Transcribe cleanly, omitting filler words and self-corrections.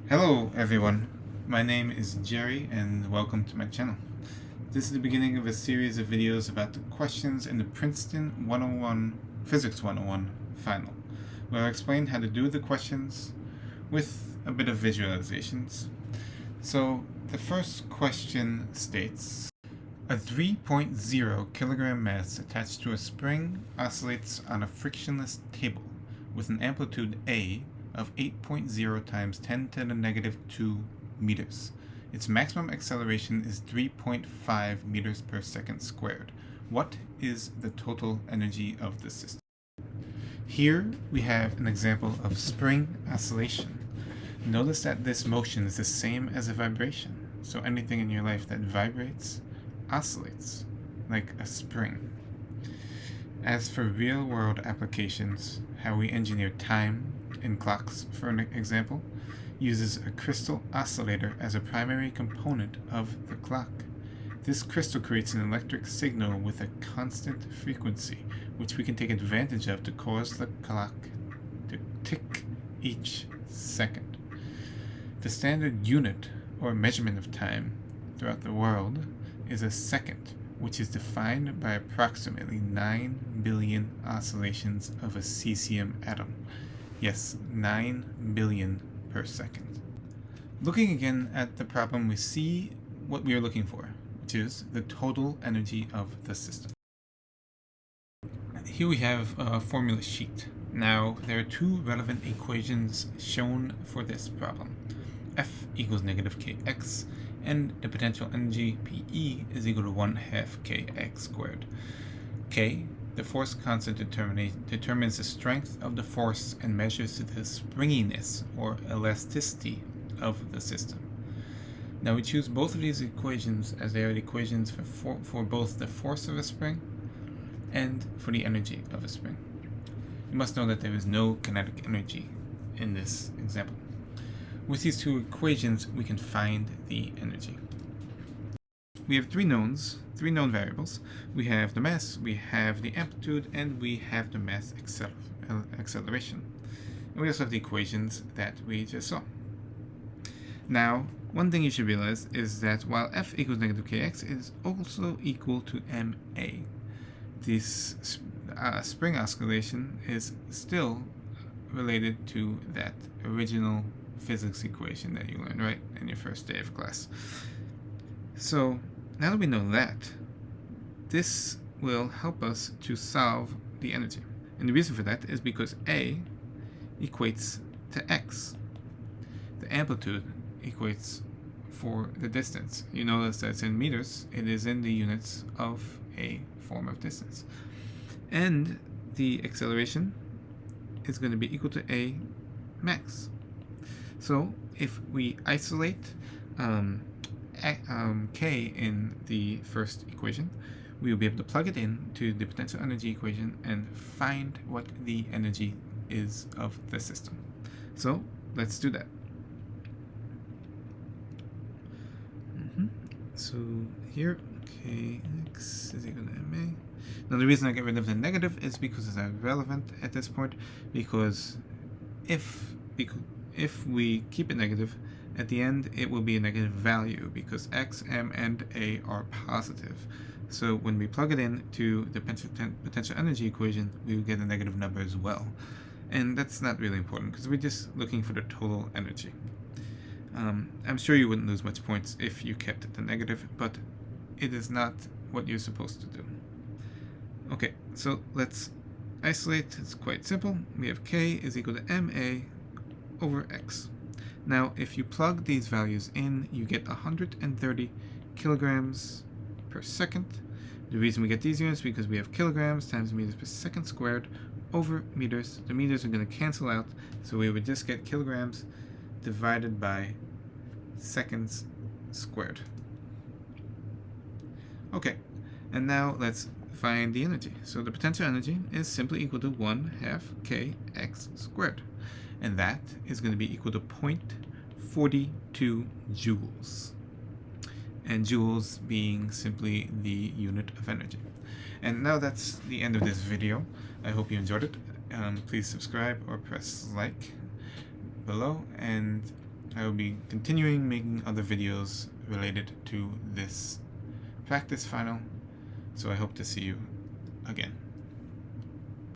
Hello everyone, my name is Jerry and welcome to my channel. This is the beginning of a series of videos about the questions in the Princeton 101 Physics 101 final, where I explain how to do the questions with a bit of visualizations. So the first question states, a 3.0 kilogram mass attached to a spring oscillates on a frictionless table with an amplitude A of 8.0 times 10 to the negative 2 meters. Its maximum acceleration is 3.5 meters per second squared. What is the total energy of the system? Here we have an example of spring oscillation. Notice that this motion is the same as a vibration. So anything in your life that vibrates oscillates like a spring. As for real-world applications, how we engineer time in clocks, for an example, uses a crystal oscillator as a primary component of the clock. This crystal creates an electric signal with a constant frequency, which we can take advantage of to cause the clock to tick each second. The standard unit or measurement of time throughout the world is a second, which is defined by approximately 9 billion oscillations of a cesium atom. Yes, 9 billion per second. Looking again at the problem, we see what we are looking for, which is the total energy of the system. Here we have a formula sheet. Now, there are two relevant equations shown for this problem. F equals negative kx, and the potential energy PE is equal to 1/2 kx squared. K, the force constant, determines the strength of the force and measures the springiness or elasticity of the system. Now we choose both of these equations as they are the equations for both the force of a spring and for the energy of a spring. You must know that there is no kinetic energy in this example. With these two equations, we can find the energy. We have three known variables. We have the mass, we have the amplitude, and we have the mass acceleration. And we also have the equations that we just saw. Now, one thing you should realize is that while F equals negative kx, it is also equal to ma. This spring oscillation is still related to that original physics equation that you learned, right, in your first day of class. So, now that we know that, this will help us to solve the energy. And the reason for that is because A equates to x. The amplitude equates for the distance. You notice that it's in meters. It is in the units of a form of distance. And the acceleration is going to be equal to A max. So if we isolate K in the first equation, we will be able to plug it in to the potential energy equation and find what the energy is of the system. So let's do that. So here, kx is equal to ma. Now the reason I get rid of the negative is because it's irrelevant at this point, because if we keep it negative, at the end it will be a negative value because x, m, and a are positive. So when we plug it in to the potential energy equation, we will get a negative number as well. And that's not really important because we're just looking for the total energy. I'm sure you wouldn't lose much points if you kept it the negative, but it is not what you're supposed to do. Okay, so let's isolate. It's quite simple. We have k is equal to ma over x. Now, if you plug these values in, you get 130 kilograms per second. The reason we get these units is because we have kilograms times meters per second squared over meters. The meters are going to cancel out, so we would just get kilograms divided by seconds squared. Okay, and now let's find the energy. So the potential energy is simply equal to 1/2 kx squared. And that is going to be equal to 0.42 joules. And joules being simply the unit of energy. And now that's the end of this video. I hope you enjoyed it. Please subscribe or press like below, and I will be continuing making other videos related to this practice final, so I hope to see you again.